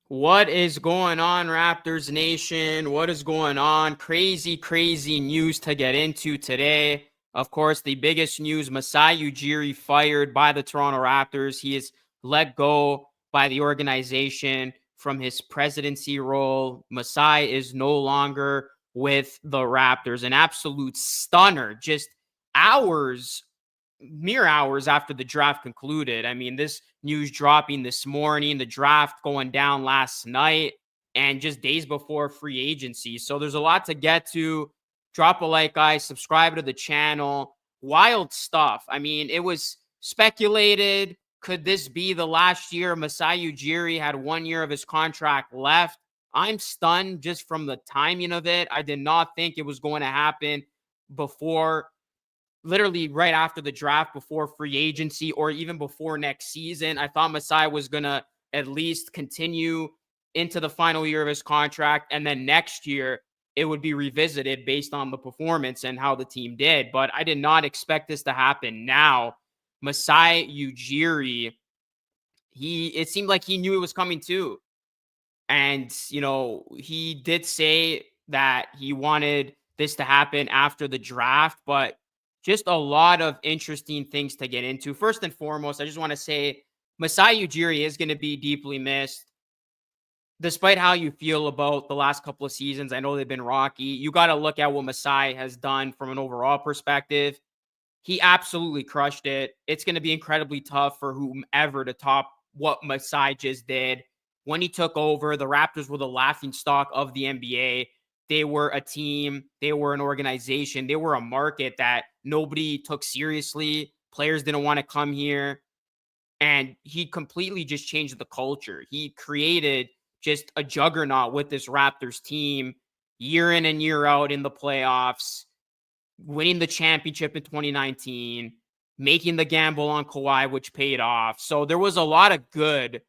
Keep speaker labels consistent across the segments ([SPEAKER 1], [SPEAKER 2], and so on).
[SPEAKER 1] What is going on, Raptors Nation? What is going on? Crazy, crazy news to get into today. Of course, the biggest news, Masai Ujiri fired by the Toronto Raptors. He is let go by the organization from his presidency role. Masai is no longer with the Raptors. An absolute stunner, just hours mere hours after the draft concluded. I mean, this news dropping this morning, the draft going down last night, and just days before free agency. So there's a lot to get to. Drop a like, guys, subscribe to the channel. Wild stuff. I mean, it was speculated. Could this be the last year? Masai Ujiri had 1 year of his contract left. I'm stunned just from the timing of it. I did not think it was going to happen before, literally right after the draft, before free agency, or even before next season. I thought Masai was going to at least continue into the final year of his contract, and then next year it would be revisited based on the performance and how the team did. But I did not expect this to happen now. Masai Ujiri, it seemed like he knew it was coming too. And, he did say that he wanted this to happen after the draft, but just a lot of interesting things to get into. First and foremost, I just want to say Masai Ujiri is going to be deeply missed. Despite how you feel about the last couple of seasons, I know they've been rocky. You got to look at what Masai has done from an overall perspective. He absolutely crushed it. It's going to be incredibly tough for whomever to top what Masai just did. When he took over, the Raptors were the laughingstock of the NBA. They were a team. They were an organization. They were a market that nobody took seriously. Players didn't want to come here. And he completely just changed the culture. He created just a juggernaut with this Raptors team year in and year out in the playoffs, winning the championship in 2019, making the gamble on Kawhi, which paid off. So there was a lot of good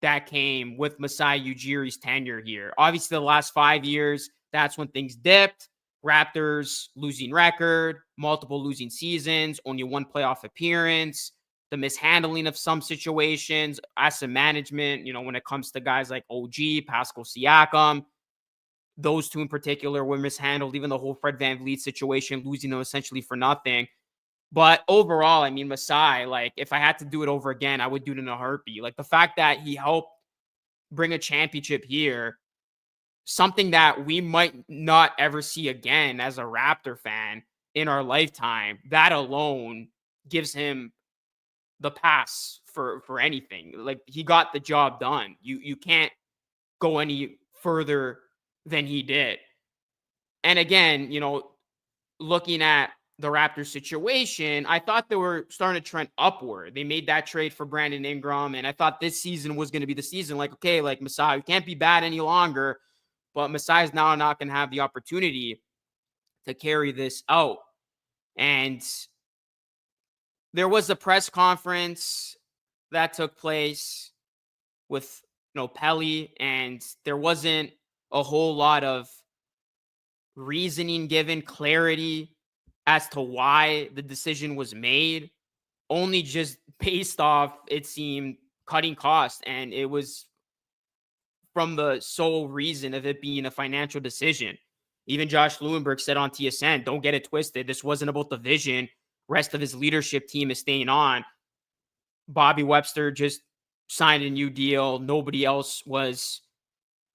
[SPEAKER 1] that came with Masai Ujiri's tenure here. Obviously, the last 5 years, that's when things dipped. Raptors losing record, multiple losing seasons, only one playoff appearance, the mishandling of some situations, asset management, when it comes to guys like OG, Pascal Siakam. Those two in particular were mishandled, even the whole Fred VanVleet situation, losing them essentially for nothing. But overall, I mean, Masai, if I had to do it over again, I would do it in a heartbeat. The fact that he helped bring a championship here, something that we might not ever see again as a Raptor fan in our lifetime, that alone gives him the pass for anything. He got the job done. You can't go any further than he did. And again, looking at the Raptors situation, I thought they were starting to trend upward. They made that trade for Brandon Ingram, and I thought this season was going to be the season. Masai, we can't be bad any longer, but Masai is now not going to have the opportunity to carry this out. And there was a press conference that took place with, Pelly, and there wasn't a whole lot of reasoning given, clarity as to why the decision was made, only just based off, it seemed, cutting costs. And it was from the sole reason of it being a financial decision. Even Josh Lewenberg said on TSN, don't get it twisted. This wasn't about the vision. Rest of his leadership team is staying on. Bobby Webster just signed a new deal. Nobody else was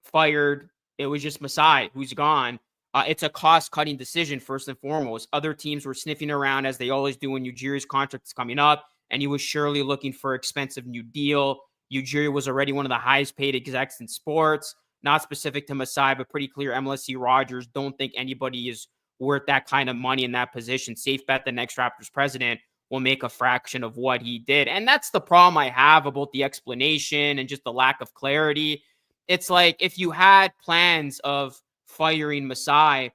[SPEAKER 1] fired. It was just Masai, who's gone. It's a cost-cutting decision, first and foremost. Other teams were sniffing around, as they always do when Ujiri's contract is coming up, and he was surely looking for an expensive new deal. Ujiri was already one of the highest-paid execs in sports, not specific to Masai, but pretty clear MLSE Rogers don't think anybody is worth that kind of money in that position. Safe bet the next Raptors president will make a fraction of what he did. And that's the problem I have about the explanation and just the lack of clarity. It's like if you had plans of firing Masai,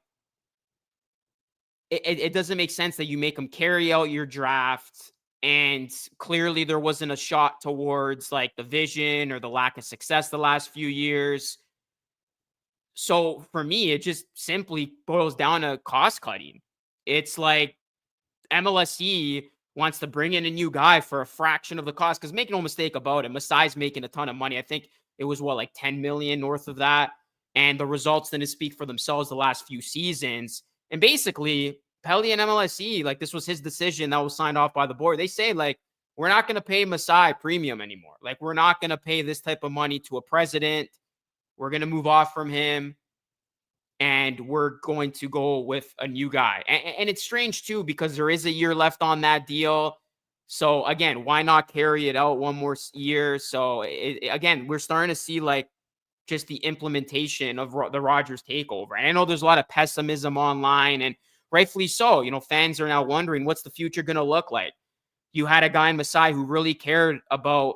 [SPEAKER 1] it doesn't make sense that you make him carry out your draft. And clearly there wasn't a shot towards the vision or the lack of success the last few years. So for me, it just simply boils down to cost cutting. It's like MLSE wants to bring in a new guy for a fraction of the cost, because make no mistake about it, Masai's making a ton of money. I think It was what, like 10 million north of that. And the results didn't speak for themselves the last few seasons. And basically, Pelly and MLSE, like this was his decision that was signed off by the board. They say, like, we're not going to pay Masai premium anymore. Like, we're not going to pay this type of money to a president. We're going to move off from him and we're going to go with a new guy. And it's strange too, because there is a year left on that deal. So again, why not carry it out one more year? So again, we're starting to see like just the implementation of the Rodgers takeover. And I know there's a lot of pessimism online, and rightfully so. You know, fans are now wondering, what's the future going to look like? You had a guy in Masai who really cared about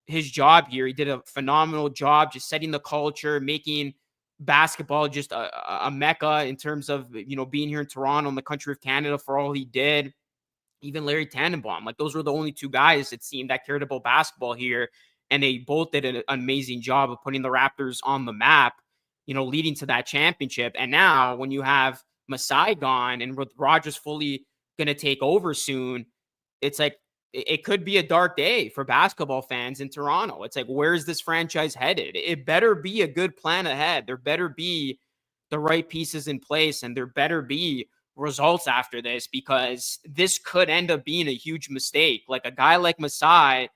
[SPEAKER 1] his job here. He did a phenomenal job just setting the culture, making basketball just a mecca in terms of, you know, being here in Toronto in the country of Canada for all he did. Even Larry Tannenbaum, like those were the only two guys it seemed that cared about basketball here. And they both did an amazing job of putting the Raptors on the map, you know, leading to that championship. And now when you have Masai gone and with Rodgers fully going to take over soon, it's like, it could be a dark day for basketball fans in Toronto. It's like, where's this franchise headed? It better be a good plan ahead. There better be the right pieces in place, and there better be results after this, because this could end up being a huge mistake. Like a guy like Masai,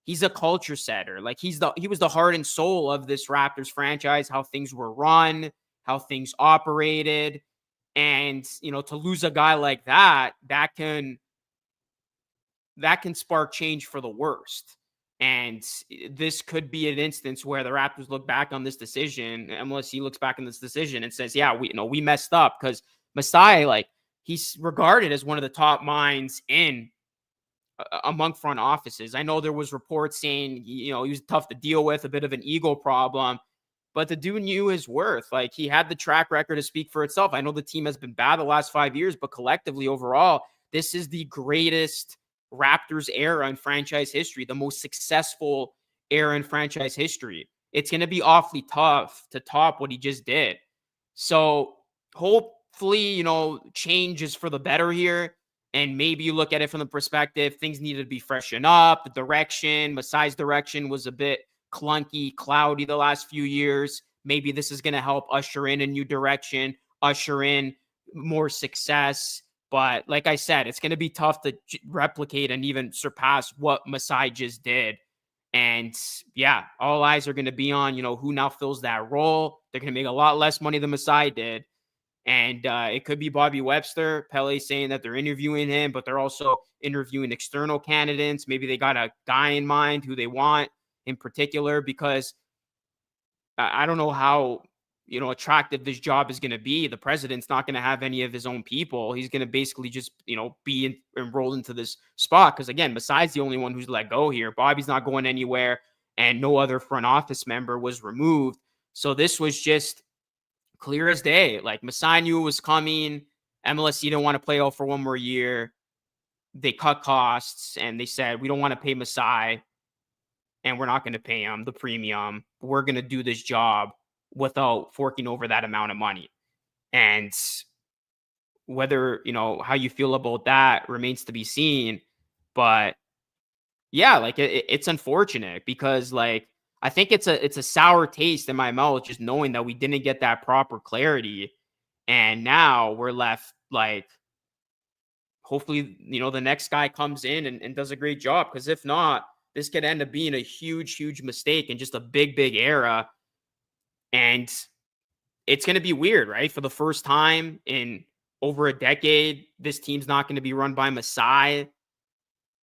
[SPEAKER 1] he's a culture setter. Like he was the heart and soul of this Raptors franchise, how things were run, how things operated. And, you know, to lose a guy like that can spark change for the worst. And this could be an instance where the Raptors look back on this decision, MLSE looks back on this decision and says, yeah, we messed up, because Masai, like, he's regarded as one of the top minds in among front offices. I know there was reports saying, you know, he was tough to deal with, a bit of an ego problem, but the dude knew his worth. Like, he had the track record to speak for itself. I know the team has been bad the last 5 years, but collectively overall, this is the greatest Raptors era in franchise history, the most successful era in franchise history. It's going to be awfully tough to top what he just did. So hopefully, you know, change is for the better here. And maybe you look at it from the perspective, things needed to be freshened up. The direction, Masai's direction was a bit clunky, cloudy the last few years. Maybe this is going to help usher in a new direction, usher in more success. But like I said, it's going to be tough to replicate and even surpass what Masai just did. And yeah, all eyes are going to be on, you know, who now fills that role. They're going to make a lot less money than Masai did. And it could be Bobby Webster. Pele saying that they're interviewing him, but they're also interviewing external candidates. Maybe they got a guy in mind who they want in particular, because I don't know how, you know, attractive this job is going to be. The president's not going to have any of his own people. He's going to basically just, you know, be enrolled into this spot. Because again, Masai's the only one who's let go here. Bobby's not going anywhere, and no other front office member was removed. So this was just clear as day. Like, Masai knew it was coming. MLSE didn't want to play out for one more year. They cut costs and they said, we don't want to pay Masai, and we're not going to pay him the premium. We're going to do this job without forking over that amount of money. And whether, you know, how you feel about that remains to be seen. But yeah, like it's unfortunate, because like, I think it's a sour taste in my mouth just knowing that we didn't get that proper clarity. And now we're left like, hopefully, you know, the next guy comes in and does a great job. Because if not, this could end up being a huge, huge mistake and just a big, big era. And it's going to be weird, right? For the first time in over a decade, this team's not going to be run by Masai.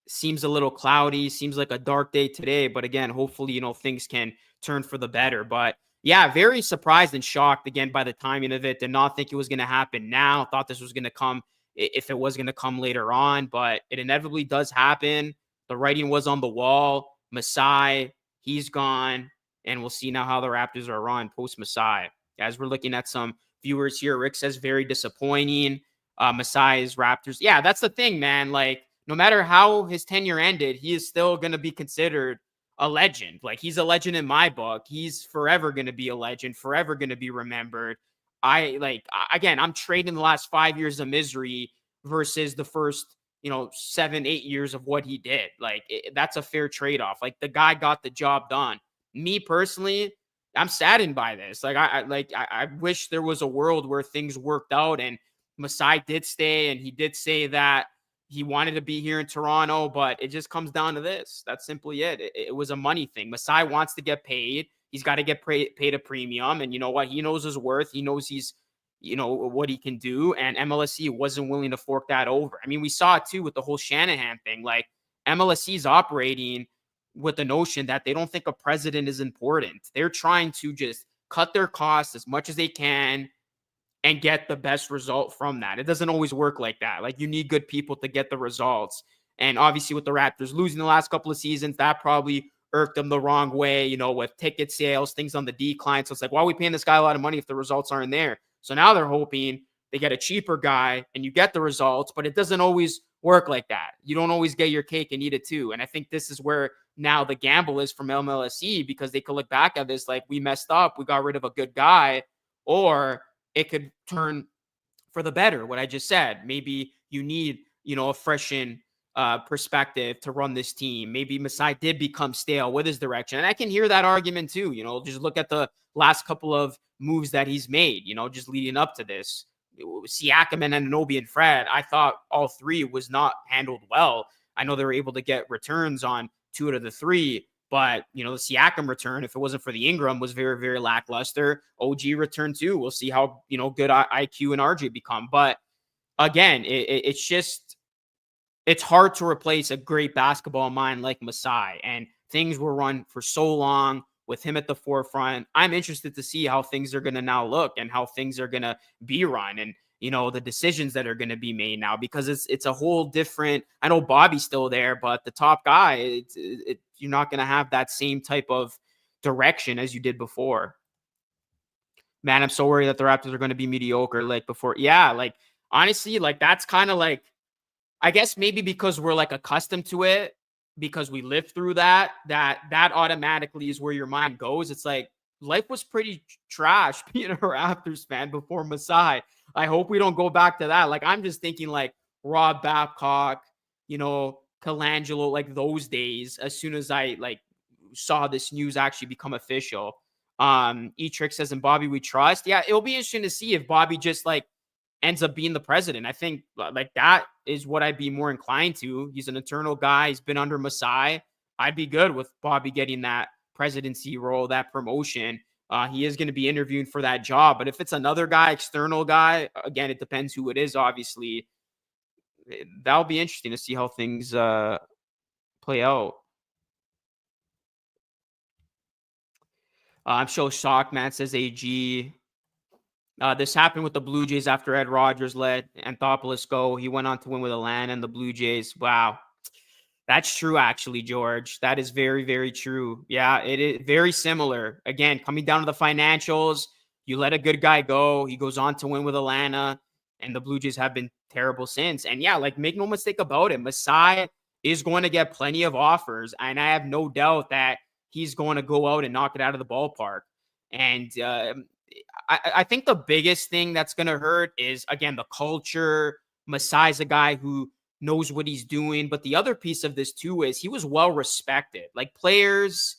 [SPEAKER 1] Seems a little cloudy, seems like a dark day today. But again, hopefully, you know, things can turn for the better. But yeah, very surprised and shocked again by the timing of it. Did not think it was going to happen now. Thought this was going to come, if it was going to come later on, but it inevitably does happen. The writing was on the wall. Masai, he's gone. And we'll see now how the Raptors are run post Masai. As we're looking at some viewers here, Rick says very disappointing. Masai's Raptors. Yeah, that's the thing, man. Like, no matter how his tenure ended, he is still going to be considered a legend. Like, he's a legend in my book. He's forever going to be a legend, forever going to be remembered. I'm trading the last 5 years of misery versus the first, 7-8 years of what he did. Like, that's a fair trade-off. Like, the guy got the job done. me personally, I'm saddened by this. I wish there was a world where things worked out and Masai did stay, and he did say that he wanted to be here in Toronto, but it just comes down to this. That's simply it. It was a money thing. Masai wants to get paid. He's got to get paid a premium. And you know what? He knows his worth. He knows what he can do. And MLSE wasn't willing to fork that over. I mean, we saw it too with the whole Shanahan thing. Like, MLSE is operating with the notion that they don't think a president is important. They're trying to just cut their costs as much as they can and get the best result from that. It doesn't always work like that. Like, you need good people to get the results. And obviously with the Raptors losing the last couple of seasons, that probably irked them the wrong way, with ticket sales, things on the decline. So it's like, why are we paying this guy a lot of money if the results aren't there? So now they're hoping they get a cheaper guy and you get the results, but it doesn't always work like that. You don't always get your cake and eat it too. And I think this is where now the gamble is from MLSE, because they could look back at this like, we messed up, we got rid of a good guy, or it could turn for the better. What I just said, maybe you need, a freshen perspective to run this team. Maybe Masai did become stale with his direction. And I can hear that argument too. Just look at the last couple of moves that he's made, just leading up to this. Siakam and Anunoby and Fred, I thought all three was not handled well. I know they were able to get returns on 2 out of the 3, but, the Siakam return, if it wasn't for the Ingram, was very, very lackluster. OG return too. We'll see how, good IQ and RJ become. But again, it's hard to replace a great basketball mind like Masai. And things were run for so long with him at the forefront. I'm interested to see how things are going to now look and how things are going to be run, and the decisions that are going to be made now, because it's a whole different. I know Bobby's still there, but the top guy, you're not going to have that same type of direction as you did before. Man, I'm so worried that the Raptors are going to be mediocre like before. Yeah, like, honestly, like, that's kind of like, I guess maybe because we're like accustomed to it, because we lived through that automatically is where your mind goes. It's like, life was pretty trash being a Raptors fan before Masai. I hope we don't go back to that. Like, I'm just thinking like Rob Babcock, Colangelo, like those days, as soon as I like saw this news actually become official. E-Trick says, and Bobby we trust. Yeah, it'll be interesting to see if Bobby just like ends up being the president. I think like that is what I'd be more inclined to. He's an eternal guy. He's been under Masai. I'd be good with Bobby getting that presidency role, that promotion. He is going to be interviewing for that job. But if it's another guy, external guy, again, it depends who it is, obviously. That'll be interesting to see how things play out. I'm so shocked, man, says AG. This happened with the Blue Jays after Ed Rogers let Anthopoulos go. He went on to win with Atlanta and the Blue Jays. Wow. That's true, actually, George. That is very, very true. Yeah, it is very similar. Again, coming down to the financials, you let a good guy go. He goes on to win with Atlanta, and the Blue Jays have been terrible since. And yeah, like, make no mistake about it, Masai is going to get plenty of offers, and I have no doubt that he's going to go out and knock it out of the ballpark. And I think the biggest thing that's going to hurt is, again, the culture. Masai's a guy who knows what he's doing. But the other piece of this too is he was well respected. Like, players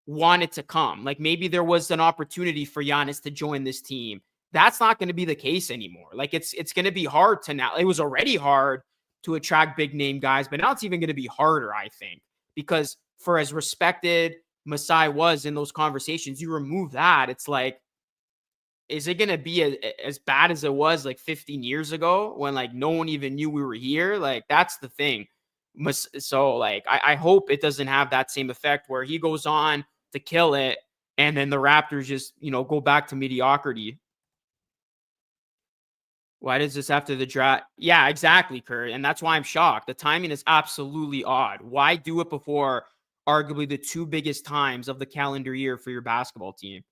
[SPEAKER 1] wanted to come. Like, maybe there was an opportunity for Giannis to join this team. That's not going to be the case anymore. Like, it's going to be hard to now. It was already hard to attract big name guys, but now it's even going to be harder, I think, because for as respected Masai was in those conversations, you remove that, it's like, is it going to be as bad as it was like 15 years ago when like no one even knew we were here? Like, that's the thing. So like, I hope it doesn't have that same effect where he goes on to kill it and then the Raptors just, go back to mediocrity. Why does this after the draft? Yeah, exactly, Kurt. And that's why I'm shocked. The timing is absolutely odd. Why do it before arguably the 2 biggest times of the calendar year for your basketball team?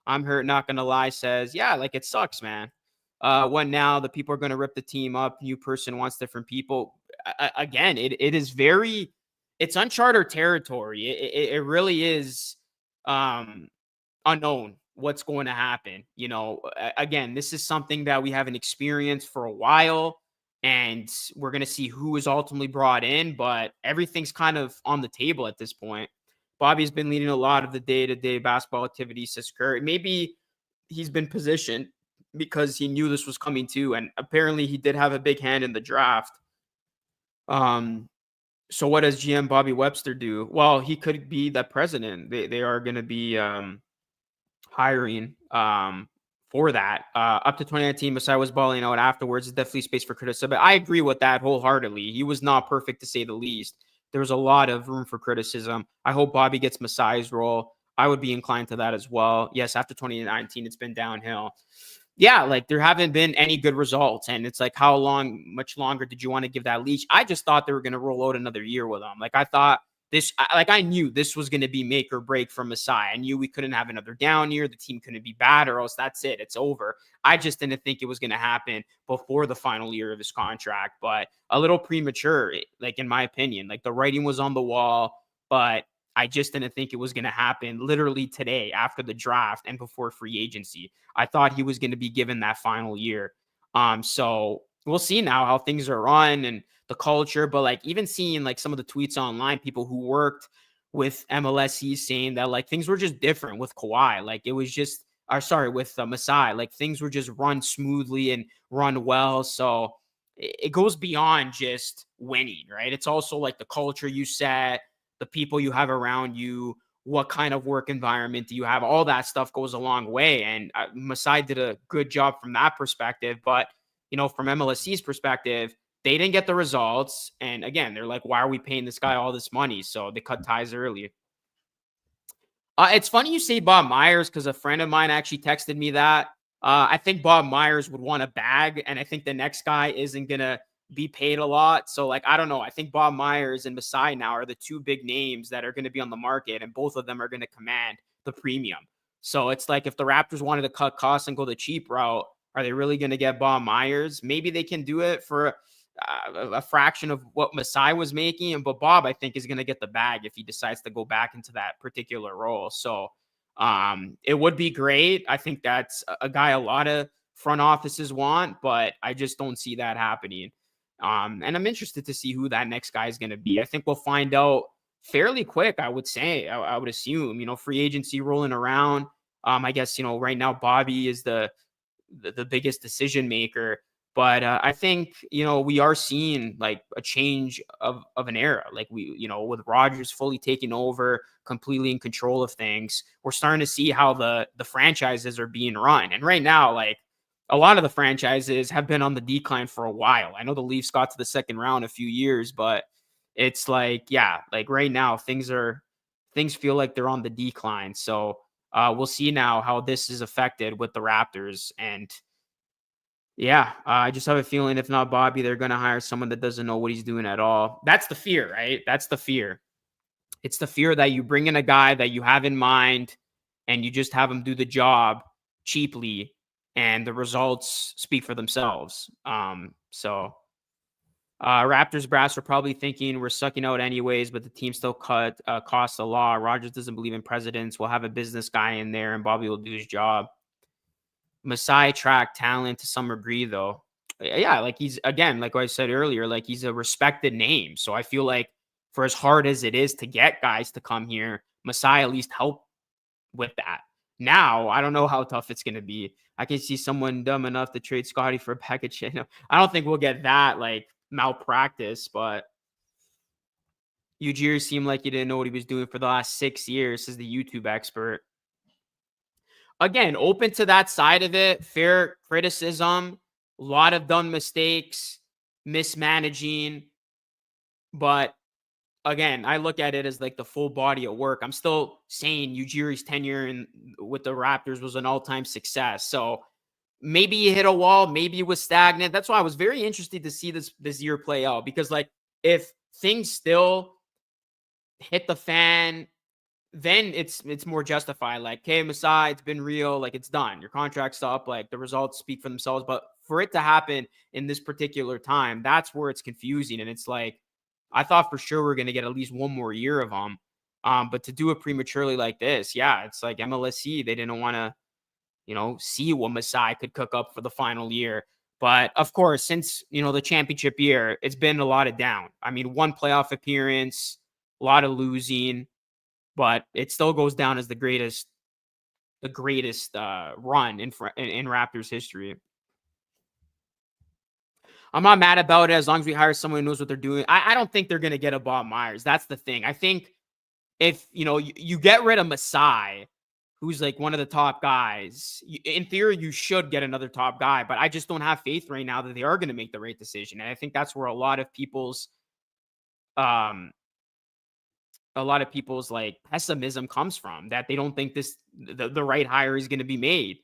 [SPEAKER 1] I'm hurt, not going to lie, says, yeah, like, it sucks, man. What now? The people are going to rip the team up. New person wants different people. Again, it is it's uncharted territory. It really is unknown what's going to happen. Again, this is something that we haven't experienced for a while, and we're going to see who is ultimately brought in, but everything's kind of on the table at this point. Bobby's been leading a lot of the day-to-day basketball activities since Curry. Maybe he's been positioned because he knew this was coming too, and apparently he did have a big hand in the draft. Um, so what does GM Bobby Webster do? Well, he could be the president. They are going to be hiring for that. Up to 2019, Masai was balling out afterwards. There's definitely space for criticism. But I agree with that wholeheartedly. He was not perfect to say the least. There was a lot of room for criticism. I hope Bobby gets Masai's role. I would be inclined to that as well. Yes, after 2019, it's been downhill. Yeah, like there haven't been any good results. And it's like, much longer did you want to give that leash? I just thought they were going to roll out another year with him. Like I thought I knew this was going to be make or break for Masai. I knew we couldn't have another down year. The team couldn't be bad or else that's it. It's over. I just didn't think it was going to happen before the final year of his contract, but a little premature, like in my opinion. Like the writing was on the wall, but I just didn't think it was going to happen literally today after the draft and before free agency. I thought he was going to be given that final year. So we'll see now how things are run and the culture, but like even seeing like some of the tweets online, people who worked with MLSE saying that like things were just different with Kawhi. Like it was just, with Masai, like things were just run smoothly and run well. So it goes beyond just winning, right? It's also like the culture you set, the people you have around you, what kind of work environment do you have? All that stuff goes a long way. And Masai did a good job from that perspective. But, from MLSC's perspective, they didn't get the results. And again, they're like, why are we paying this guy all this money? So they cut ties early. It's funny you say Bob Myers because a friend of mine actually texted me that. I think Bob Myers would want a bag, and I think the next guy isn't going to be paid a lot. So, like, I don't know. I think Bob Myers and Masai now are the two big names that are going to be on the market, and both of them are going to command the premium. So it's like if the Raptors wanted to cut costs and go the cheap route, are they really going to get Bob Myers? Maybe they can do it for a fraction of what Masai was making. But Bob, I think, is going to get the bag if he decides to go back into that particular role. So it would be great. I think that's a guy a lot of front offices want, but I just don't see that happening. And I'm interested to see who that next guy is going to be. I think we'll find out fairly quick, I would say. I would assume, free agency rolling around. I guess, right now Bobby is the biggest decision maker. But I think, we are seeing like a change of an era. Like with Rodgers fully taking over, completely in control of things, we're starting to see how the franchises are being run. And right now, like a lot of the franchises have been on the decline for a while. I know the Leafs got to the second round a few years, but it's like, yeah, like right now things feel like they're on the decline. So we'll see now how this is affected with the Raptors. And yeah, I just have a feeling if not Bobby, they're going to hire someone that doesn't know what he's doing at all. That's the fear, right? That's the fear. It's the fear that you bring in a guy that you have in mind and you just have him do the job cheaply and the results speak for themselves. Raptors brass are probably thinking we're sucking out anyways, but the team still costs a lot. Rodgers doesn't believe in presidents. We'll have a business guy in there and Bobby will do his job. Masai track talent to some degree, though. Yeah, like he's, again, like I said earlier, like he's a respected name. So I feel like for as hard as it is to get guys to come here, Masai at least helped with that. Now, I don't know how tough it's going to be. I can see someone dumb enough to trade Scotty for a package. I don't think we'll get that like malpractice, but Ujiri seemed like he didn't know what he was doing for the last 6 years, says the YouTube expert. Again, open to that side of it, fair criticism, a lot of done mistakes, mismanaging. But again, I look at it as like the full body of work. I'm still saying Ujiri's tenure with the Raptors was an all-time success. So maybe he hit a wall, maybe it was stagnant. That's why I was very interested to see this year play out, because like if things still hit the fan, then it's more justified. Like, hey, Masai, it's been real. Like, it's done. Your contract's up. Like, the results speak for themselves. But for it to happen in this particular time, that's where it's confusing. And it's like, I thought for sure we're going to get at least one more year of them. But to do it prematurely like this, yeah, it's like MLSE. They didn't want to, see what Masai could cook up for the final year. But of course, since, the championship year, it's been a lot of down. I mean, one playoff appearance, a lot of losing. but it still goes down as the greatest run in Raptors history. I'm not mad about it as long as we hire someone who knows what they're doing. I don't think they're going to get a Bob Myers. That's the thing. I think if, you get rid of Masai, who's like one of the top guys, in theory, you should get another top guy, but I just don't have faith right now that they are going to make the right decision. And I think that's where a lot of people's like pessimism comes from, that they don't think the right hire is going to be made.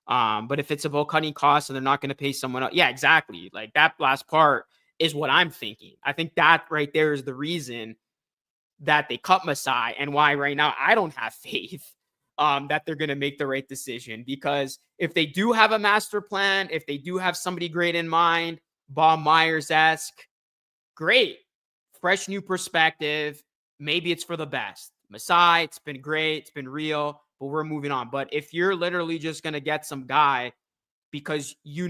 [SPEAKER 1] But if it's about cutting costs and they're not going to pay someone else, yeah, exactly. Like that last part is what I'm thinking. I think that right there is the reason that they cut Masai, and why right now I don't have faith that they're going to make the right decision. Because if they do have a master plan, if they do have somebody great in mind, Bob Myers-esque, great, fresh new perspective. Maybe it's for the best. Masai, it's been great, it's been real, but we're moving on. But if you're literally just going to get some guy because he's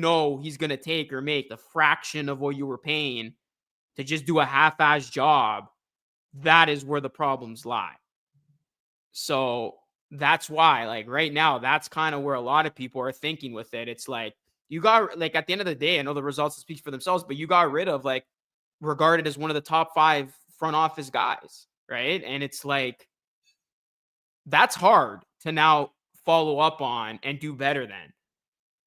[SPEAKER 1] going to take or make the fraction of what you were paying to just do a half-assed job, that is where the problems lie. So that's why, like right now, that's kind of where a lot of people are thinking with it. It's like, you got, like, at the end of the day, I know the results speak for themselves, but you got rid of, like, regarded as one of the top 5 front office guys, right? And it's like, that's hard to now follow up on and do better than.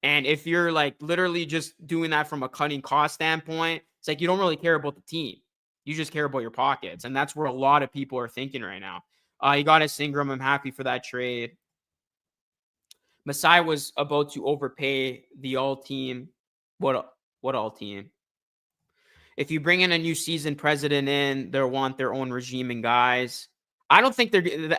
[SPEAKER 1] And if you're like literally just doing that from a cutting cost standpoint, it's like you don't really care about the team. You just care about your pockets. And that's where a lot of people are thinking right now. You got us Ingram. I'm happy for that trade. Masai was about to overpay the all team. What all team? If you bring in a new season president in, they'll want their own regime and guys. I don't think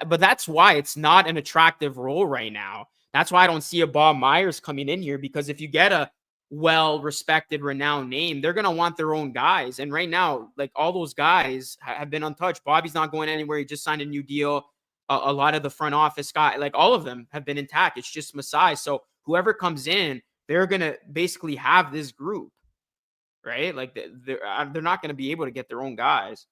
[SPEAKER 1] but that's why it's not an attractive role right now. That's why I don't see a Bob Myers coming in here, because if you get a well-respected, renowned name, they're going to want their own guys. And right now, like, all those guys have been untouched. Bobby's not going anywhere. He just signed a new deal. A lot of the front office guys, like all of them, have been intact. It's just Masai. So whoever comes in, they're going to basically have this group, right? Like they're not going to be able to get their own guys.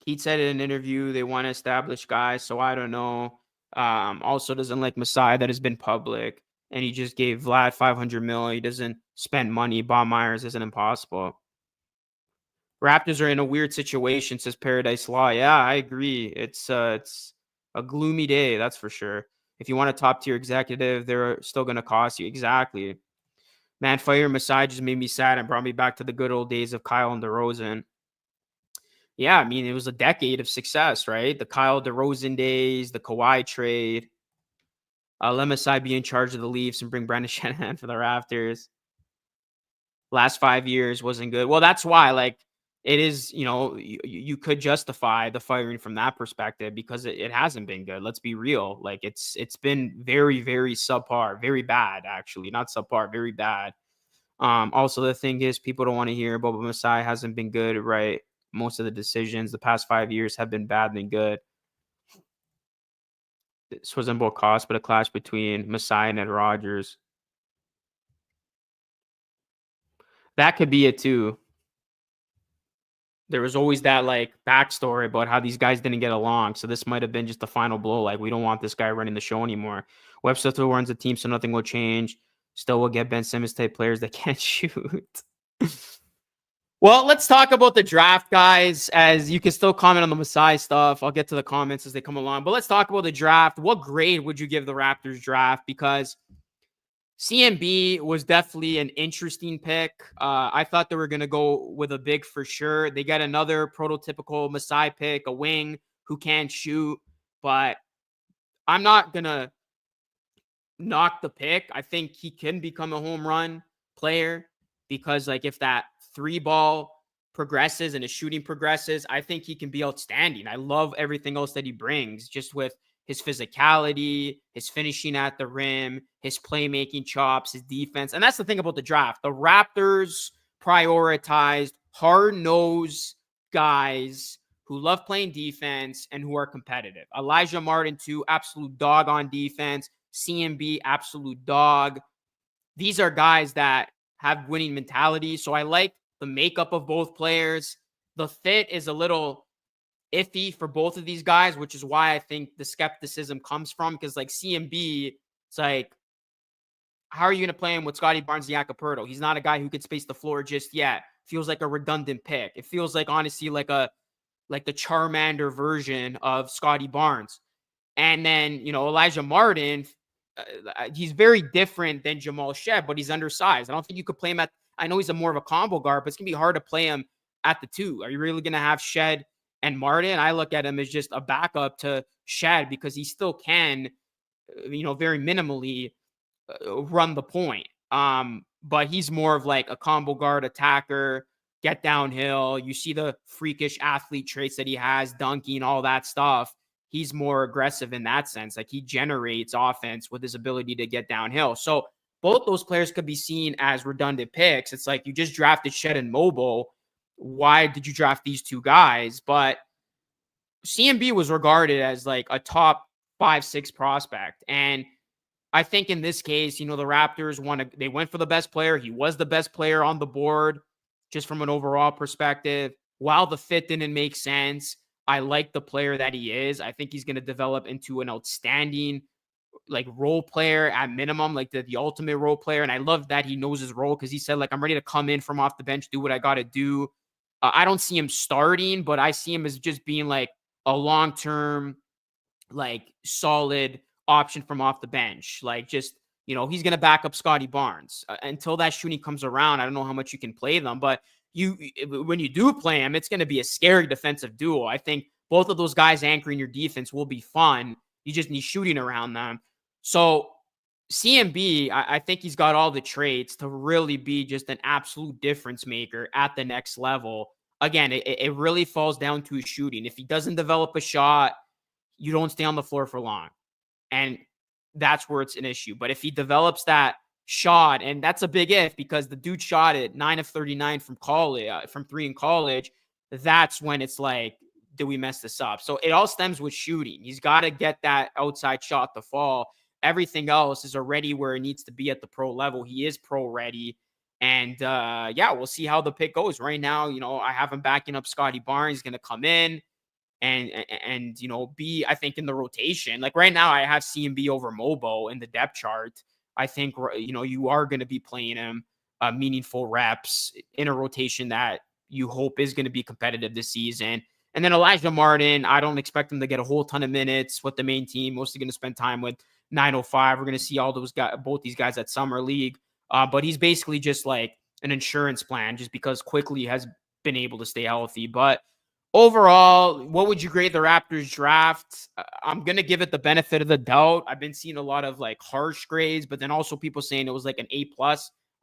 [SPEAKER 1] Keith said in an interview they want to establish guys, so I don't know. Also doesn't like Masai, that has been public, and he just gave Vlad $500 million. He doesn't spend money. Bob Myers isn't impossible. Raptors are in a weird situation, says Paradise Law. Yeah, I agree. It's a gloomy day, that's for sure. If you want a top tier executive, they're still going to cost you. Exactly. Man, firing Masai just made me sad and brought me back to the good old days of Kyle and DeRozan. Yeah, I mean, it was a decade of success, right? The Kyle DeRozan days, the Kawhi trade. Let Masai be in charge of the Leafs and bring Brandon Shanahan for the Raptors. Last 5 years wasn't good. Well, that's why, like, it is, you could justify the firing from that perspective, because it hasn't been good. Let's be real. Like, it's been very, very subpar, very bad, actually. Not subpar, very bad. Also, the thing is, people don't want to hear about Masai hasn't been good, right? Most of the decisions the past 5 years have been bad than good. This wasn't about cost, but a clash between Masai and Ed Rogers. That could be it too. There was always that like backstory about how these guys didn't get along. So this might have been just the final blow. Like, we don't want this guy running the show anymore. Webster still runs the team, so nothing will change. Still will get Ben Simmons type players that can't shoot. Well, let's talk about the draft, guys, as you can still comment on the Masai stuff. I'll get to the comments as they come along. But let's talk about the draft. What grade would you give the Raptors draft? Because CMB was definitely an interesting pick. I thought they were going to go with a big for sure. They got another prototypical Masai pick, a wing who can't shoot. But I'm not going to knock the pick. I think he can become a home run player, because, like, if that 3-ball progresses and his shooting progresses, I think he can be outstanding. I love everything else that he brings, just with his physicality, his finishing at the rim, his playmaking chops, his defense. And that's the thing about the draft. The Raptors prioritized hard-nosed guys who love playing defense and who are competitive. Elijah Martin, too, absolute dog on defense. CMB, absolute dog. These are guys that have winning mentality. So I like the makeup of both players. The fit is a little iffy for both of these guys, which is why I think the skepticism comes from. Because like CMB, it's like, how are you going to play him with Scotty Barnes and Jakob? He's not a guy who could space the floor just yet. Feels like a redundant pick. It feels like honestly like the Charmander version of Scotty Barnes. And then, Elijah Martin, he's very different than Jamal Shead, but he's undersized. I don't think you could play him I know he's a more of a combo guard, but it's going to be hard to play him at the 2. Are you really going to have Shead and Martin? I look at him as just a backup to Shead because he still can, very minimally run the point. But he's more of like a combo guard attacker, get downhill. You see the freakish athlete traits that he has, dunking, all that stuff. He's more aggressive in that sense. Like he generates offense with his ability to get downhill. So both those players could be seen as redundant picks. It's like you just drafted Shed and Mobile. Why did you draft these 2 guys? But CMB was regarded as like a top 5-6 prospect. And I think in this case, the Raptors they went for the best player. He was the best player on the board, just from an overall perspective. While the fit didn't make sense, I like the player that he is. I think he's going to develop into an outstanding like role player at minimum, like the ultimate role player. And I love that he knows his role because he said, like, I'm ready to come in from off the bench, do what I got to do. I don't see him starting, but I see him as just being like a long-term, like solid option from off the bench. Like just, he's going to back up Scotty Barnes until that shooting comes around. I don't know how much you can play them, but when you do play him, it's going to be a scary defensive duo. I think both of those guys anchoring your defense will be fun. You just need shooting around them. So CMB, I think he's got all the traits to really be just an absolute difference maker at the next level. Again, it really falls down to his shooting. If he doesn't develop a shot, you don't stay on the floor for long. And that's where it's an issue. But if he develops that shot, and that's a big if because the dude shot it 9 of 39 from college, from 3 in college, that's when it's like, did we mess this up? So it all stems with shooting. He's got to get that outside shot to fall. Everything else is already where it needs to be at the pro level. He is pro ready. And we'll see how the pick goes. Right now, I have him backing up Scotty Barnes. He's going to come in and be, I think, in the rotation. Like right now, I have CMB over Mobo in the depth chart. I think, you are going to be playing him meaningful reps in a rotation that you hope is going to be competitive this season. And then Elijah Martin, I don't expect him to get a whole ton of minutes with the main team. Mostly going to spend time with 905. We're going to see all those guys, both these guys at Summer League. But he's basically just like an insurance plan just because Quickly has been able to stay healthy. But overall, what would you grade the Raptors draft? I'm going to give it the benefit of the doubt. I've been seeing a lot of like harsh grades, but then also people saying it was like an A+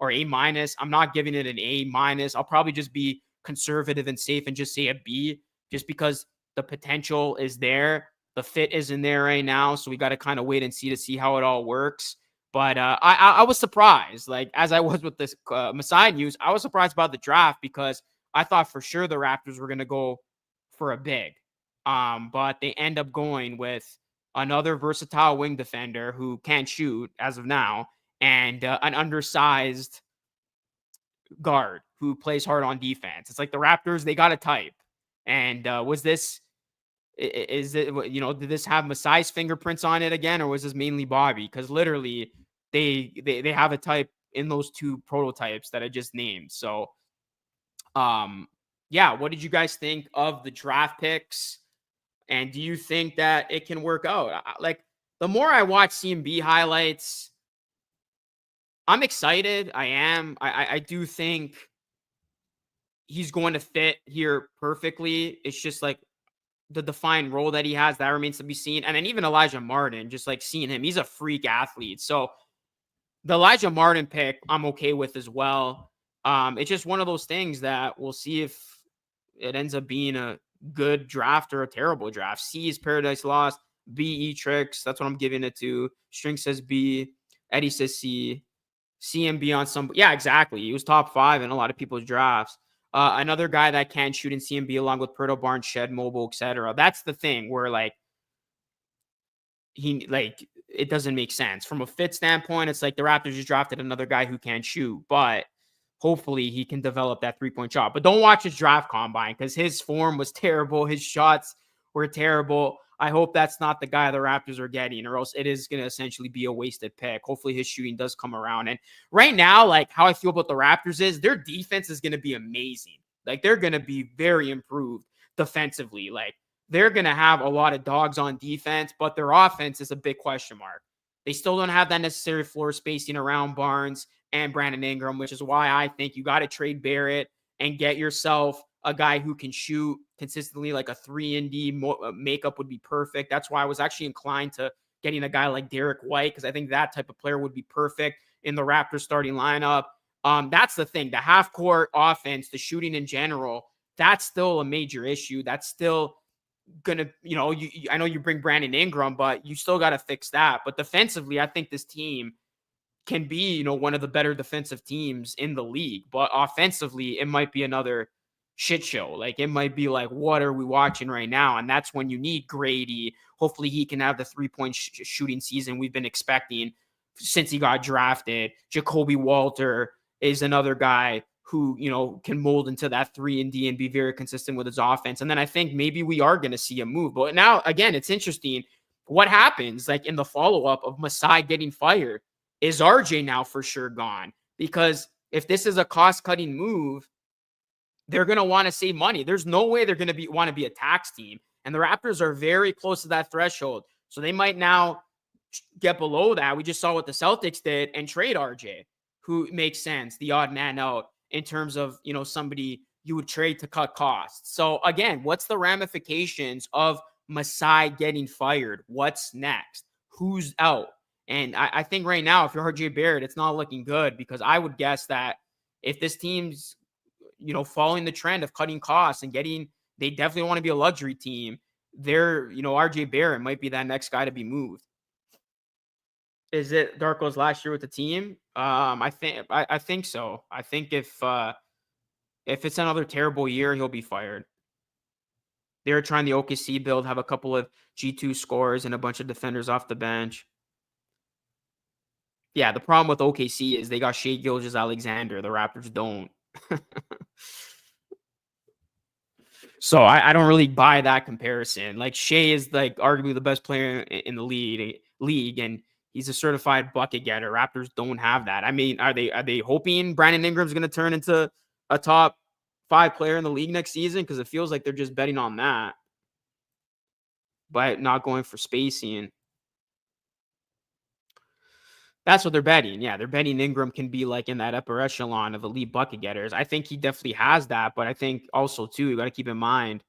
[SPEAKER 1] or A-. I'm not giving it an A-. I'll probably just be conservative and safe and just say a B, just because the potential is there. The fit isn't there right now. So we got to kind of wait and see how it all works. But I was surprised, like as I was with this Masai news, I was surprised about the draft because I thought for sure the Raptors were going to go for a big. But they end up going with another versatile wing defender who can't shoot as of now, and an undersized guard who plays hard on defense. It's like the Raptors, they got a type. And is it, did this have Masai's fingerprints on it again, or was this mainly Bobby? Because literally they have a type in those 2 prototypes that I just named. So what did you guys think of the draft picks? And do you think that it can work out? Like the more I watch CMB highlights, I'm excited. I am. I do think he's going to fit here perfectly. It's just like the defined role that he has that remains to be seen. And then even Elijah Martin, just like seeing him, he's a freak athlete. So the Elijah Martin pick, I'm okay with as well. It's just one of those things that we'll see if it ends up being a good draft or a terrible draft. C is Paradise Lost. B, E-Tricks. That's what I'm giving it to. String says B. Eddie says C. C and B on some. Yeah, exactly. He was top 5 in a lot of people's drafts. Another guy that can shoot in CMB along with Perto Barnes, Shed, Mobile, etc. That's the thing where like it doesn't make sense from a fit standpoint. It's like the Raptors just drafted another guy who can't shoot, but hopefully he can develop that 3-point shot. But don't watch his draft combine because his form was terrible. His shots were terrible. I hope that's not the guy the Raptors are getting, or else it is going to essentially be a wasted pick. Hopefully his shooting does come around. And right now, like how I feel about the Raptors is their defense is going to be amazing. Like they're going to be very improved defensively. Like they're going to have a lot of dogs on defense, but their offense is a big question mark. They still don't have that necessary floor spacing around Barnes and Brandon Ingram, which is why I think you got to trade Barrett and get yourself a guy who can shoot consistently, like a 3-and-D makeup would be perfect. That's why I was actually inclined to getting a guy like Derek White, because I think that type of player would be perfect in the Raptors starting lineup. That's the thing. The half-court offense, the shooting in general, that's still a major issue. That's still going to, I know you bring Brandon Ingram, but you still got to fix that. But defensively, I think this team can be, one of the better defensive teams in the league. But offensively, it might be another shit show. Like it might be like, what are we watching right now? And that's when you need Grady. Hopefully he can have the 3-point shooting season we've been expecting since he got drafted. Jacoby Walter is another guy who, can mold into that 3-and-D and be very consistent with his offense. And then I think maybe we are going to see a move. But now, again, it's interesting. What happens like in the follow-up of Masai getting fired? Is RJ now for sure gone? Because if this is a cost-cutting move, they're going to want to save money. There's no way they're going to want to be a tax team. And the Raptors are very close to that threshold. So they might now get below that. We just saw what the Celtics did and trade RJ, who makes sense, the odd man out in terms of, somebody you would trade to cut costs. So again, what's the ramifications of Masai getting fired? What's next? Who's out? And I think right now, if you're RJ Barrett, it's not looking good, because I would guess that if this team's, following the trend of cutting costs and they definitely want to be a luxury team. RJ Barrett might be that next guy to be moved. Is it Darko's last year with the team? I think so. I think if it's another terrible year, he'll be fired. They're trying the OKC build, have a couple of G2 scorers and a bunch of defenders off the bench. Yeah, the problem with OKC is they got Shai Gilgeous-Alexander. The Raptors don't. So I don't really buy that comparison. Like Shai is like arguably the best player in the league, and he's a certified bucket getter. Raptors don't have that. I mean, are they hoping Brandon Ingram's going to turn into a top 5 player in the league next season? Because it feels like they're just betting on that, but not going for spacing. That's what they're betting. Yeah, they're betting Ingram can be like in that upper echelon of elite bucket getters. I think he definitely has that, but I think also too, you got to keep in mind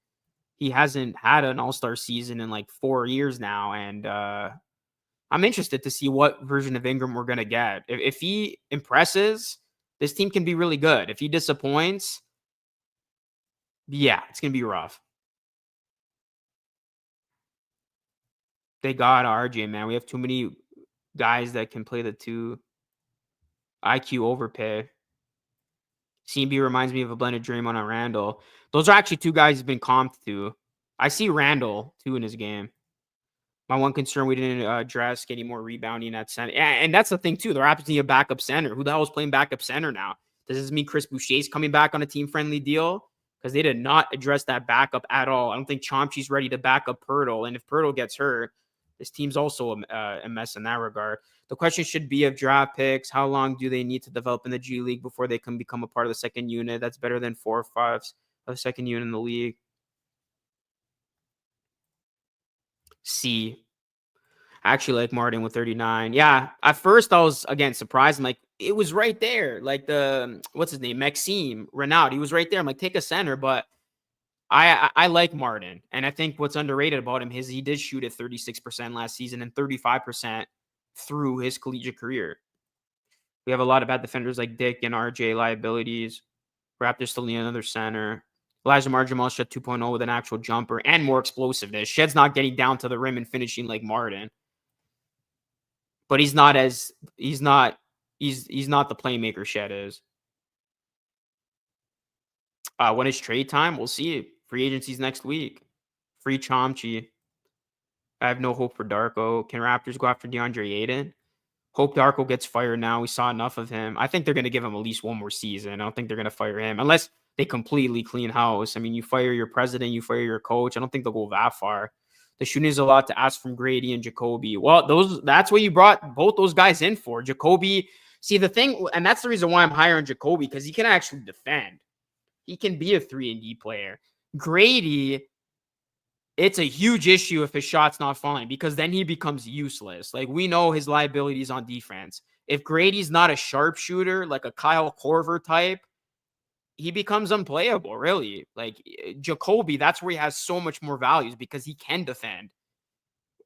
[SPEAKER 1] he hasn't had an all-star season in like 4 years now, and I'm interested to see what version of Ingram we're gonna get. If he impresses, this team can be really good. If he disappoints, yeah, it's gonna be rough. They got RJ, man. We have too many guys that can play the 2. IQ overpay. CB reminds me of a blended Draymond and Randall. Those are actually 2 guys he's been comped to. I see Randall too in his game. My one concern, we didn't address getting more rebounding at center. And that's the thing too. The Raptors need a backup center. Who the hell is playing backup center now? Does this mean Chris Boucher's coming back on a team-friendly deal? Because they did not address that backup at all. I don't think Chomsky's ready to back up Pirtle. And if Pirtle gets hurt, this team's also a mess in that regard. The question should be of draft picks. How long do they need to develop in the G League before they can become a part of the second unit? That's better than 4 or 5 of the second unit in the league. C. I actually like Martin with 39. Yeah, at first I was, again, surprised. I'm like, it was right there. Like what's his name? Maxime Renaud. He was right there. I'm like, take a center, but I like Martin. And I think what's underrated about him is he did shoot at 36% last season and 35% through his collegiate career. We have a lot of bad defenders like Dick and RJ liabilities. Raptors still need another center. Elijah Marjamal shot 2.0 with an actual jumper and more explosiveness. Shed's not getting down to the rim and finishing like Martin. But he's not the playmaker Shed is. When it's trade time, we'll see. Free agency's next week. Free Chomchi. I have no hope for Darko. Can Raptors go after DeAndre Ayton? Hope Darko gets fired now. We saw enough of him. I think they're going to give him at least one more season. I don't think they're going to fire him unless they completely clean house. I mean, you fire your president, you fire your coach. I don't think they'll go that far. The shooting is a lot to ask from Grady and Jacoby. Well, that's what you brought both those guys in for. Jacoby, see the thing, and that's the reason why I'm higher on Jacoby, because he can actually defend. He can be a 3-and-D player. Grady, it's a huge issue if his shot's not falling because then he becomes useless. Like, we know his liabilities on defense. If Grady's not a sharpshooter, like a Kyle Korver type, he becomes unplayable, really. Like, Jacoby, that's where he has so much more values because he can defend.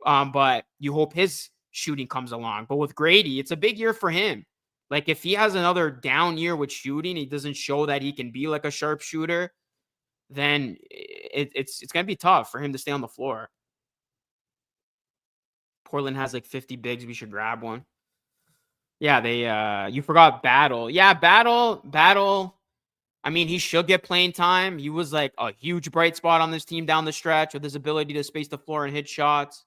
[SPEAKER 1] But you hope his shooting comes along. But with Grady, it's a big year for him. Like, if he has another down year with shooting, he doesn't show that he can be like a sharpshooter, then it's going to be tough for him to stay on the floor. Portland has like 50 bigs. We should grab one. Yeah, you forgot Battle. Yeah, Battle. I mean, he should get playing time. He was like a huge bright spot on this team down the stretch with his ability to space the floor and hit shots.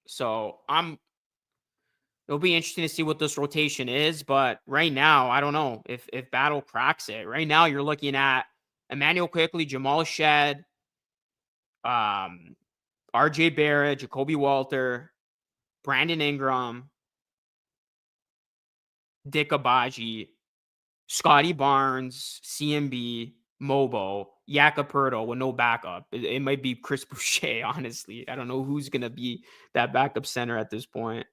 [SPEAKER 1] So it'll be interesting to see what this rotation is. But right now, I don't know if Battle cracks it. Right now, you're looking at Emmanuel Quickley, Jamal Shed, RJ Barrett, Jacoby Walter, Brandon Ingram, Dick Abaji, Scotty Barnes, CMB, Mobo, Yakapurto with no backup. It might be Chris Boucher, honestly. I don't know who's going to be that backup center at this point.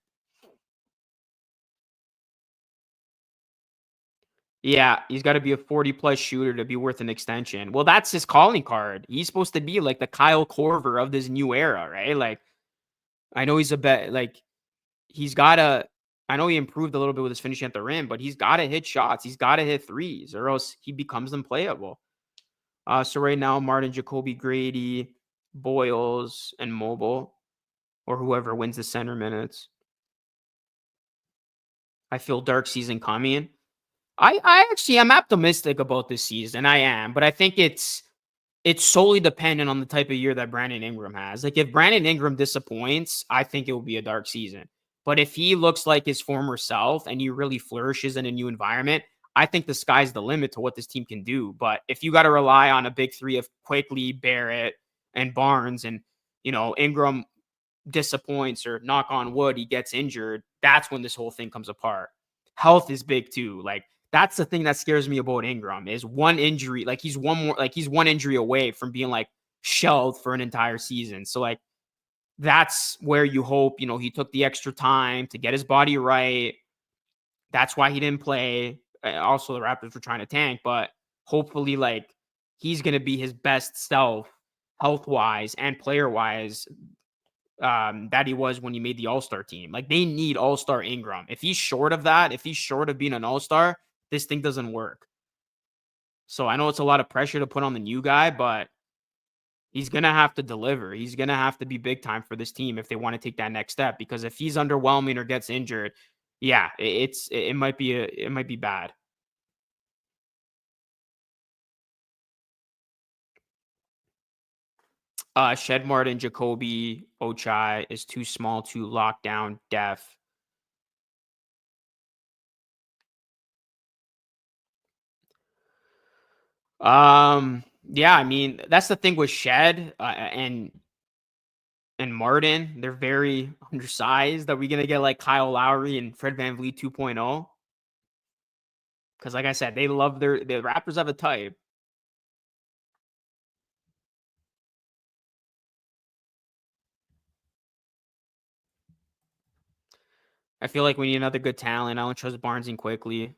[SPEAKER 1] Yeah, he's got to be a 40-plus shooter to be worth an extension. Well, that's his calling card. He's supposed to be like the Kyle Korver of this new era, right? Like, I know he's he's got to, I know he improved a little bit with his finishing at the rim, but he's got to hit shots. He's got to hit threes or else he becomes unplayable. So right now, Martin, Jacoby, Grady, Boyles, and Mobile, or whoever wins the center minutes. I feel dark season coming. I actually am optimistic about this season. I am, but I think it's solely dependent on the type of year that Brandon Ingram has. Like, if Brandon Ingram disappoints, I think it will be a dark season. But if he looks like his former self and he really flourishes in a new environment, I think the sky's the limit to what this team can do. But if you got to rely on a big three of Quickley, Barrett, and Barnes, and, Ingram disappoints or knock on wood, he gets injured, that's when this whole thing comes apart. Health is big too. Like, that's the thing that scares me about Ingram is one injury. Like, he's one injury away from being like shelved for an entire season. So like, that's where you hope, he took the extra time to get his body right. That's why he didn't play. Also, the Raptors were trying to tank, but hopefully, like, he's going to be his best self health-wise and player-wise that he was when he made the All-Star team. Like, they need All-Star Ingram. If he's short of that, if he's short of being an All-Star, this thing doesn't work. So I know it's a lot of pressure to put on the new guy, but he's going to have to deliver. He's going to have to be big time for this team if they want to take that next step, because if he's underwhelming or gets injured, yeah, it might be bad. Shed Martin, Jacoby, Ochai is too small to lock down depth. Yeah, I mean, that's the thing with Shed and Martin. They're very undersized. Are we gonna get like Kyle Lowry and Fred VanVleet 2.0? Because like I said, they love the Raptors have a type. I feel like we need another good talent. I don't trust Barnes and Quickley.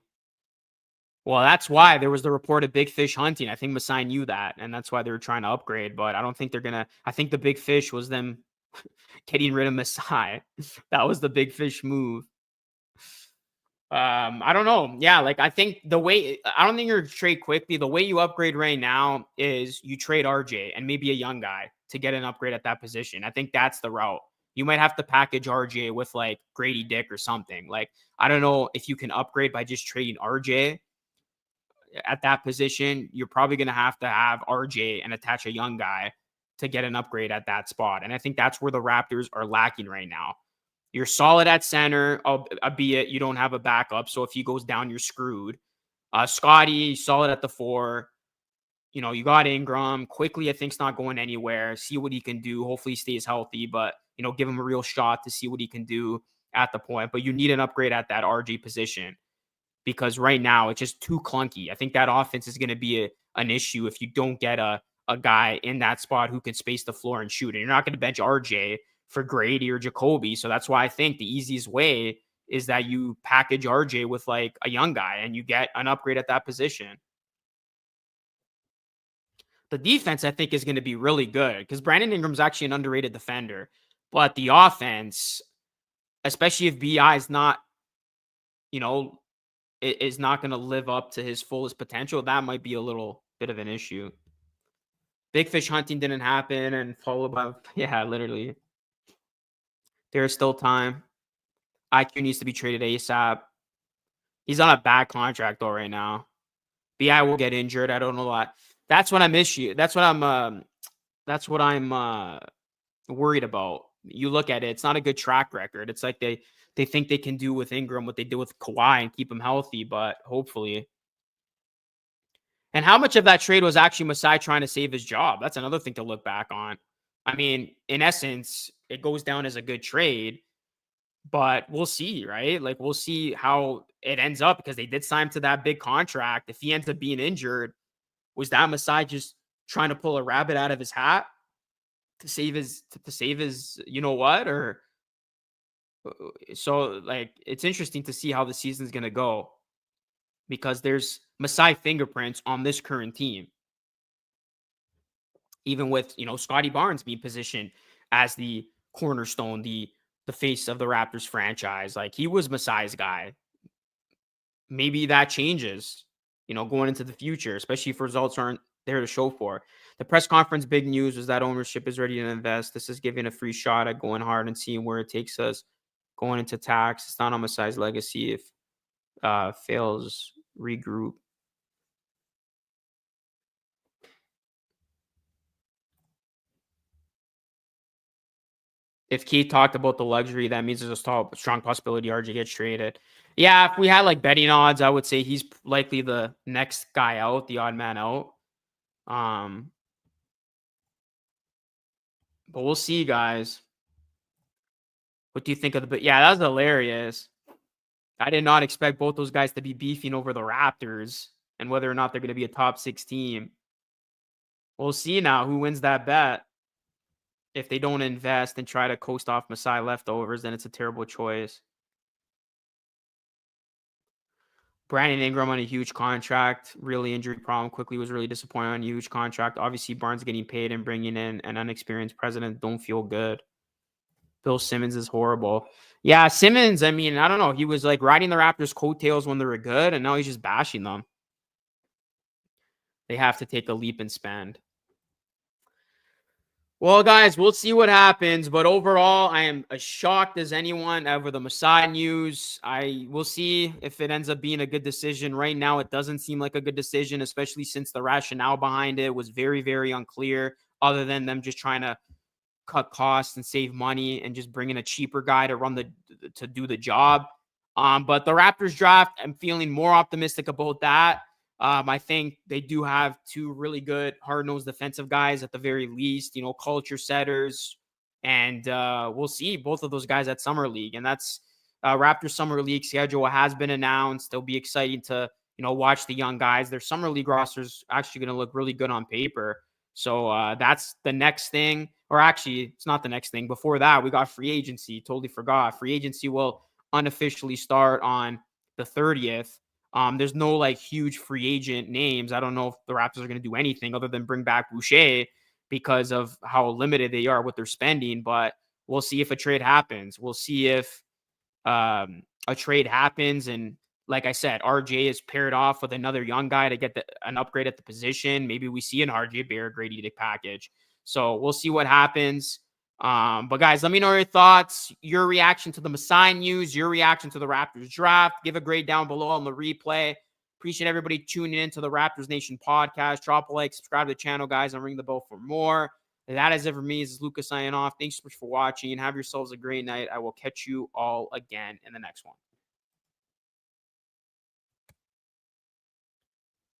[SPEAKER 1] Well, that's why there was the report of big fish hunting. I think Masai knew that, and that's why they were trying to upgrade. But I don't think they're gonna. I think the big fish was them getting rid of Masai. That was the big fish move. I don't know. Yeah, like I think I don't think you're trade Quickly. The way you upgrade right now is you trade RJ and maybe a young guy to get an upgrade at that position. I think that's the route. You might have to package RJ with like Grady Dick or something. Like, I don't know if you can upgrade by just trading RJ at that position. You're probably going to have RJ and attach a young guy to get an upgrade at that spot. And I think that's where the Raptors are lacking right now. You're solid at center, albeit you don't have a backup. So if he goes down, you're screwed. Scotty, solid at the 4. You got Ingram. Quickly, I think, is not going anywhere. See what he can do. Hopefully he stays healthy, but, give him a real shot to see what he can do at the point. But you need an upgrade at that RJ position because right now it's just too clunky. I think that offense is going to be an issue if you don't get a guy in that spot who can space the floor and shoot. And you're not going to bench RJ for Grady or Jacoby. So that's why I think the easiest way is that you package RJ with like a young guy and you get an upgrade at that position. The defense, I think, is going to be really good because Brandon Ingram's actually an underrated defender. But the offense, especially if BI is not, is not going to live up to his fullest potential, that might be a little bit of an issue. Big fish hunting didn't happen and followed by, literally. There's still time. IQ needs to be traded ASAP. He's on a bad contract though right now. BI will get injured. I don't know why. That's what I'm worried about. You look at it, it's not a good track record. It's like they think they can do with Ingram what they did with Kawhi and keep him healthy, but hopefully. And how much of that trade was actually Masai trying to save his job? That's another thing to look back on. I mean, in essence, it goes down as a good trade, but we'll see, right? Like, we'll see how it ends up because they did sign him to that big contract. If he ends up being injured, was that Masai just trying to pull a rabbit out of his hat to save his, you know what? Or so, like, it's interesting to see how the season's going to go because there's Masai fingerprints on this current team. Even with, Scotty Barnes being positioned as the cornerstone, the face of the Raptors franchise. Like, he was Masai's guy. Maybe that changes, going into the future, especially if results aren't there to show for. The press conference, big news was that ownership is ready to invest. This is giving a free shot at going hard and seeing where it takes us going into tax. It's not on Masai's legacy if fails regroup. If Keith talked about the luxury, that means there's a strong possibility RJ gets traded. Yeah, if we had like betting odds, I would say he's likely the next guy out, the odd man out. But we'll see, guys. What do you think of the? Yeah, that was hilarious. I did not expect both those guys to be beefing over the Raptors and whether or not they're going to be a top 6 team. We'll see now who wins that bet. If they don't invest and try to coast off Masai leftovers, then it's a terrible choice. Brandon Ingram on a huge contract, really injury problem. Quickly was really disappointed on a huge contract. Obviously, Barnes getting paid and bringing in an unexperienced president don't feel good. Bill Simmons is horrible. Yeah, Simmons, I mean, I don't know. He was like riding the Raptors' coattails when they were good, and now he's just bashing them. They have to take a leap and spend. Well, guys, we'll see what happens. But overall, I am as shocked as anyone over the Masai news. I will see if it ends up being a good decision. Right now, it doesn't seem like a good decision, especially since the rationale behind it was very, very unclear, other than them just trying to cut costs and save money and just bring in a cheaper guy to do the job. But the Raptors draft, I'm feeling more optimistic about that. I think they do have 2 really good hard-nosed defensive guys at the very least, culture setters. And we'll see both of those guys at Summer League. And that's Raptors Summer League schedule has been announced. It'll be exciting to, watch the young guys. Their Summer League roster's actually going to look really good on paper. So that's the next thing. Or actually, it's not the next thing. Before that, we got free agency. Totally forgot. Free agency will unofficially start on the 30th. There's no like huge free agent names. I don't know if the Raptors are going to do anything other than bring back Boucher because of how limited they are with their spending. But we'll see if a trade happens. We'll see if a trade happens. And like I said, RJ is paired off with another young guy to get an upgrade at the position. Maybe we see an RJ Barrett Grady package. So we'll see what happens. But guys, let me know your thoughts, your reaction to the Masai news, your reaction to the Raptors draft. Give a grade down below on the replay. Appreciate everybody tuning in to the Raptors Nation podcast. Drop a like, subscribe to the channel, guys, and ring the bell for more. That is it for me. This is Luca signing off. Thanks so much for watching and have yourselves a great night. I will catch you all again in the next one.